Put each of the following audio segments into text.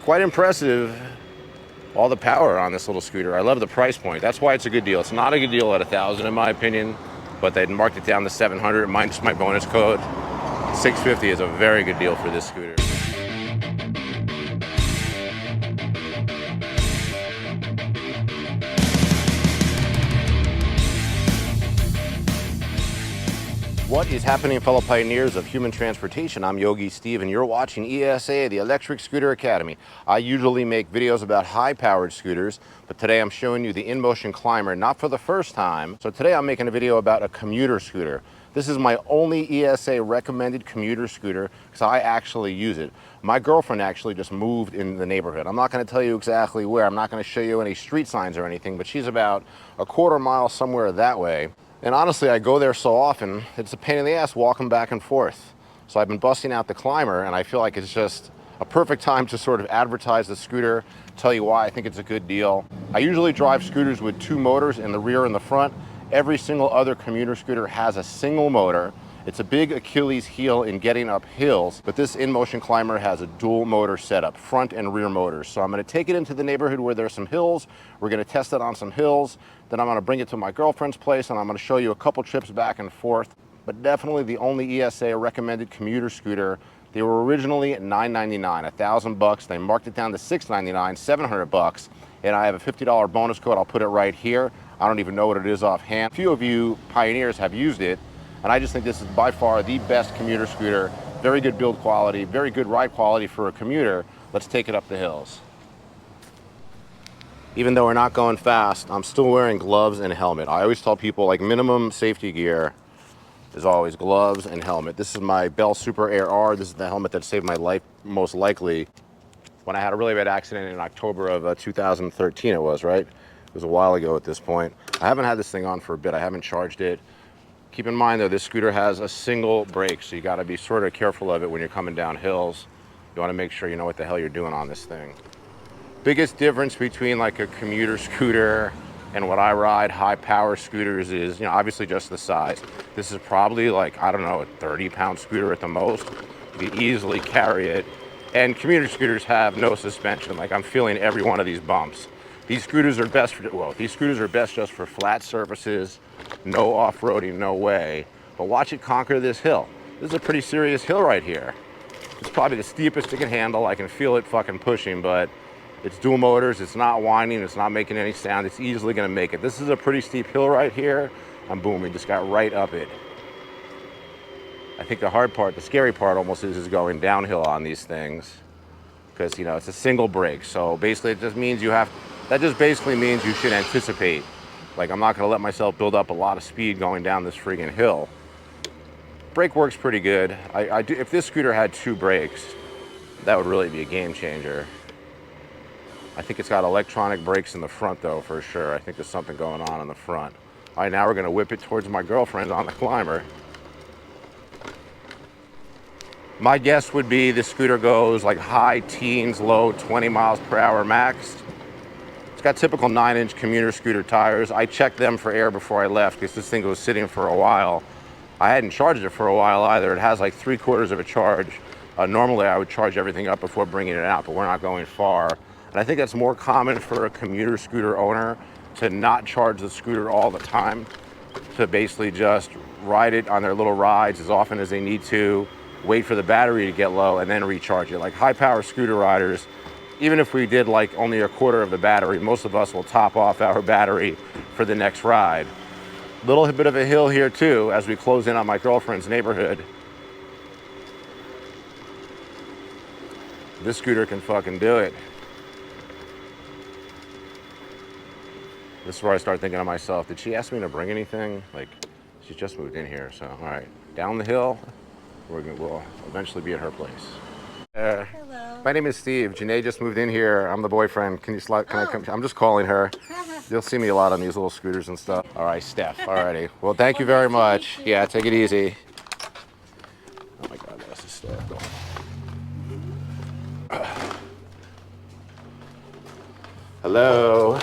quite impressive, all the power on this little scooter. I love the price point. That's why it's a good deal. It's not a good deal at $1,000 in my opinion, but they marked it down to $700 minus my bonus code. $650 is a very good deal for this scooter. What is happening, fellow pioneers of human transportation? I'm Yogi Steve, and you're watching ESA, the Electric Scooter Academy. I usually make videos about high-powered scooters, but today I'm showing you the InMotion Climber, not for the first time. So today I'm making a video about a commuter scooter. This is my only ESA recommended commuter scooter because I actually use it. My girlfriend actually just moved in the neighborhood. I'm not going to tell you exactly where. I'm not going to show you any street signs or anything, but she's about a quarter mile somewhere that way. And honestly, I go there so often, it's a pain in the ass walking back and forth. So I've been busting out the Climber, and I feel like it's just a perfect time to sort of advertise the scooter, tell you why I think it's a good deal. I usually drive scooters with two motors in the rear and the front. Every single other commuter scooter has a single motor. It's a big Achilles heel in getting up hills, but this InMotion Climber has a dual motor setup, front and rear motors. So I'm gonna take it into the neighborhood where there's some hills. We're gonna test it on some hills. Then I'm gonna bring it to my girlfriend's place and I'm gonna show you a couple trips back and forth, but definitely the only ESA recommended commuter scooter. They were originally at $999, $1,000. They marked it down to $699, $700, and I have a $50 bonus code. I'll put it right here. I don't even know what it is offhand. A few of you pioneers have used it, and I just think this is by far the best commuter scooter. Very good build quality, very good ride quality for a commuter. Let's take it up the hills. Even though we're not going fast, I'm still wearing gloves and helmet. I always tell people, like, minimum safety gear is always gloves and helmet. This is my Bell Super Air R. This is the helmet that saved my life, most likely, when I had a really bad accident in October of 2013 it was, right? It was a while ago at this point. I haven't had this thing on for a bit. I haven't charged it. Keep in mind though, this scooter has a single brake, so you gotta be sort of careful of it when you're coming down hills. You wanna make sure you know what the hell you're doing on this thing. Biggest difference between like a commuter scooter and what I ride, high power scooters, is, you know, obviously just the size. This is probably like, I don't know, a 30-pound scooter at the most. You could easily carry it. And commuter scooters have no suspension. Like, I'm feeling every one of these bumps. These scooters are best for, well, these scooters are best just for flat surfaces, no off-roading, no way. But watch it conquer this hill. This is a pretty serious hill right here. It's probably the steepest it can handle. I can feel it fucking pushing, but it's dual motors, it's not whining, it's not making any sound. It's easily gonna make it. This is a pretty steep hill right here, and boom, we just got right up it. I think the hard part, the scary part almost is going downhill on these things, because, you know, it's a single brake. So basically it just means that just basically means you should anticipate. Like, I'm not gonna let myself build up a lot of speed going down this friggin' hill. Brake works pretty good. I do, if this scooter had two brakes, that would really be a game changer. I think it's got electronic brakes in the front though, for sure. I think there's something going on in the front. All right, now we're gonna whip it towards my girlfriend on the Climber. My guess would be this scooter goes like high teens, low 20 miles per hour max. It's got typical 9-inch commuter scooter tires. I checked them for air before I left because this thing was sitting for a while. I hadn't charged it for a while either. It has like 3/4 of a charge. Normally I would charge everything up before bringing it out, but we're not going far. And I think that's more common for a commuter scooter owner, to not charge the scooter all the time, to basically just ride it on their little rides as often as they need to, wait for the battery to get low, and then recharge it. Like high power scooter riders, even if we did like only 1/4 of the battery, most of us will top off our battery for the next ride. Little bit of a hill here too, as we close in on my girlfriend's neighborhood. This scooter can fucking do it. This is where I start thinking to myself, did she ask me to bring anything? Like, she's just moved in here, so all right. Down the hill, we'll eventually be at her place. Hello. My name is Steve. Janae just moved in here. I'm the boyfriend. Can I come? I'm just calling her. You'll see me a lot on these little scooters and stuff. All right, Steph. Alrighty. Well, thank you very much. Yeah, take it easy. Oh my God, that's the Steph. Hello.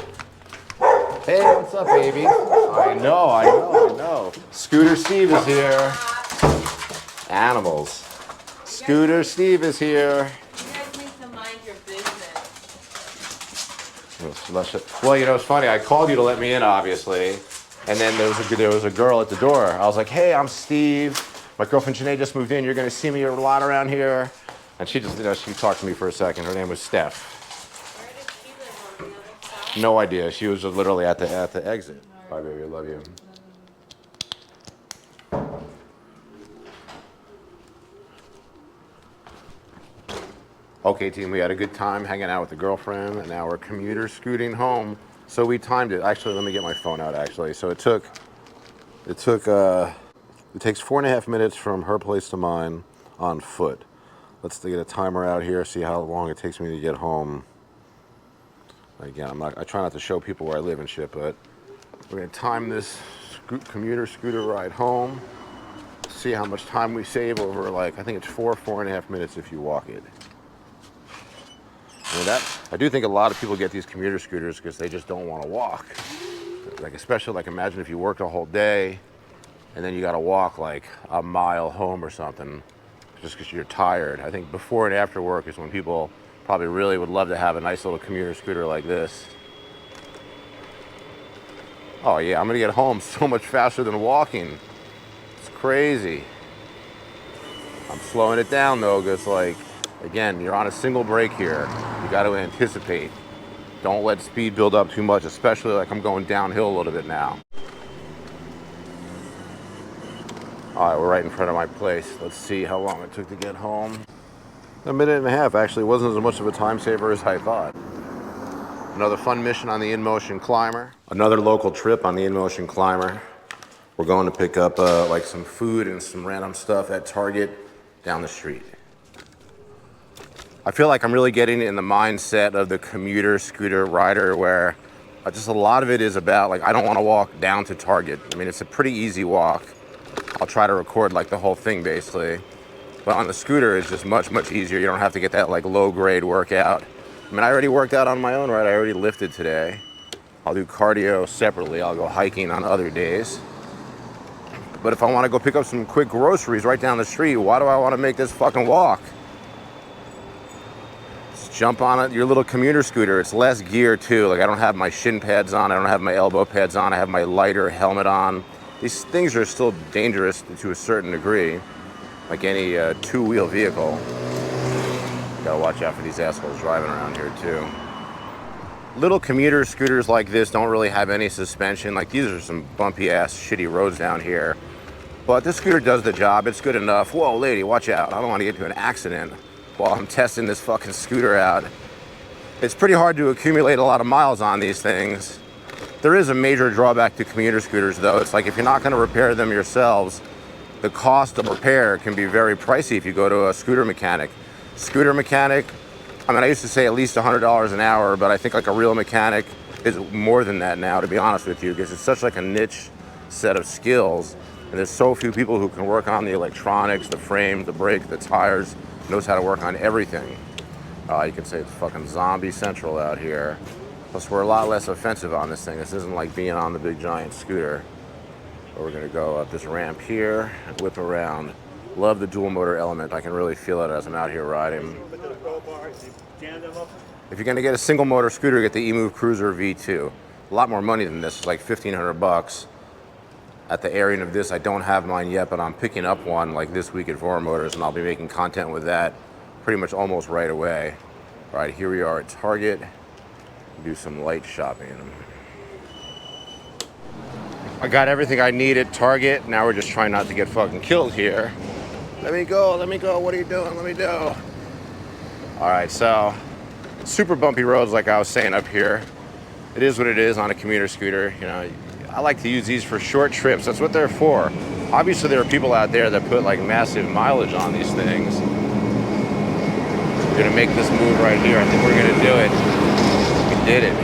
Hey, what's up, baby? I know. Scooter Steve is here. Animals. Scooter Steve is here. You guys need to mind your business. Well, you know, it's funny. I called you to let me in, obviously, and then there was a girl at the door. I was like, "Hey, I'm Steve. My girlfriend Janae just moved in. You're gonna see me a lot around here." And she just, you know, she talked to me for a second. Her name was Steph. Where did she live, on the other side? No idea. She was literally at the exit. Bye, baby. I love you. Okay, team, we had a good time hanging out with the girlfriend, and now we're commuter scooting home. So we timed it. Actually, let me get my phone out, actually. So it takes 4.5 minutes from her place to mine on foot. Let's get a timer out here, see how long it takes me to get home. Again, I try not to show people where I live and shit, but we're gonna time this commuter scooter ride home. See how much time we save over, like, I think it's 4.5 minutes if you walk it. I do think a lot of people get these commuter scooters because they just don't want to walk. Like, especially, like, imagine if you worked a whole day and then you got to walk like a mile home or something just because you're tired. I think before and after work is when people probably really would love to have a nice little commuter scooter like this. Oh yeah, I'm gonna get home so much faster than walking. It's crazy. I'm slowing it down though, because, like, again, you're on a single brake here. You got to anticipate. Don't let speed build up too much, especially like I'm going downhill a little bit now. All right, we're right in front of my place. Let's see how long it took to get home. 1.5 minutes, actually. It wasn't as much of a time saver as I thought. Another fun mission on the InMotion Climber. Another local trip on the InMotion Climber. We're going to pick up like some food and some random stuff at Target down the street. I feel like I'm really getting in the mindset of the commuter scooter rider, where just a lot of it is about, like, I don't want to walk down to Target. I mean, it's a pretty easy walk. I'll try to record like the whole thing basically. But on the scooter, it's just much, much easier. You don't have to get that like low grade workout. I mean, I already worked out on my own, right? I already lifted today. I'll do cardio separately. I'll go hiking on other days. But if I want to go pick up some quick groceries right down the street, why do I want to make this fucking walk? Jump on it, your little commuter scooter. It's less gear too. Like, I don't have my shin pads on. I don't have my elbow pads on. I have my lighter helmet on. These things are still dangerous to a certain degree, like any two-wheel vehicle. Gotta watch out for these assholes driving around here too. Little commuter scooters like this don't really have any suspension. Like, these are some bumpy ass shitty roads down here. But this scooter does the job. It's good enough. Whoa, lady, watch out. I don't want to get into an accident while I'm testing this fucking scooter out. It's pretty hard to accumulate a lot of miles on these things. There is a major drawback to commuter scooters though. It's like, if you're not gonna repair them yourselves, the cost of repair can be very pricey if you go to a scooter mechanic. Scooter mechanic, I mean, I used to say at least $100 an hour, but I think like a real mechanic is more than that now, to be honest with you, because it's such like a niche set of skills. And there's so few people who can work on the electronics, the frame, the brake, the tires, knows how to work on everything. You can say it's fucking zombie central out here. Plus, we're a lot less offensive on this thing. This isn't like being on the big giant scooter. But we're gonna go up this ramp here and whip around. Love the dual motor element. I can really feel it as I'm out here riding. If you're gonna get a single motor scooter, get the eMove Cruiser V2. A lot more money than this, like $1,500. At the area of this, I don't have mine yet, but I'm picking up one like this week at Forum Motors, and I'll be making content with that pretty much almost right away. All right, here we are at Target. Do some light shopping. I got everything I need at Target. Now we're just trying not to get fucking killed here. Let me go, what are you doing? Let me go. All right, so super bumpy roads like I was saying up here. It is what it is on a commuter scooter, you know. I like to use these for short trips. That's what they're for. Obviously, there are people out there that put like massive mileage on these things. We're gonna make this move right here. I think we're gonna do it. We did it.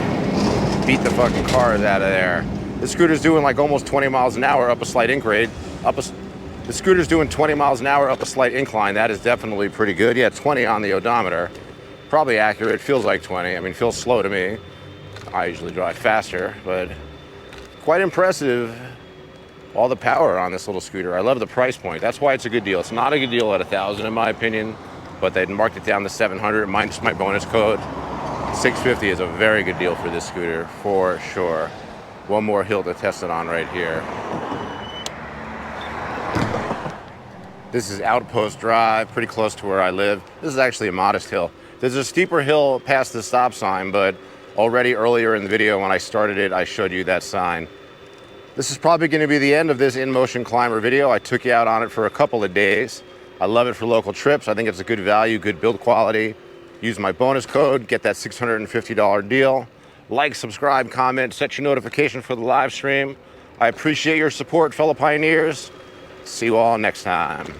Beat the fucking cars out of there. The scooter's doing like almost 20 miles an hour up a slight incline. The scooter's doing 20 miles an hour up a slight incline. That is definitely pretty good. Yeah, 20 on the odometer. Probably accurate. Feels like 20. I mean, feels slow to me. I usually drive faster, but quite impressive, all the power on this little scooter. I love the price point. That's why it's a good deal. It's not a good deal at $1,000 in my opinion, but they marked it down to $700 minus my bonus code. $650 is a very good deal for this scooter, for sure. One more hill to test it on right here. This is Outpost Drive, pretty close to where I live. This is actually a modest hill. There's a steeper hill past the stop sign, but already earlier in the video when I started it, I showed you that sign. This is probably going to be the end of this InMotion Climber video. I took you out on it for a couple of days. I love it for local trips. I think it's a good value, good build quality. Use my bonus code, get that $650 deal. Like, subscribe, comment, set your notification for the live stream. I appreciate your support, fellow pioneers. See you all next time.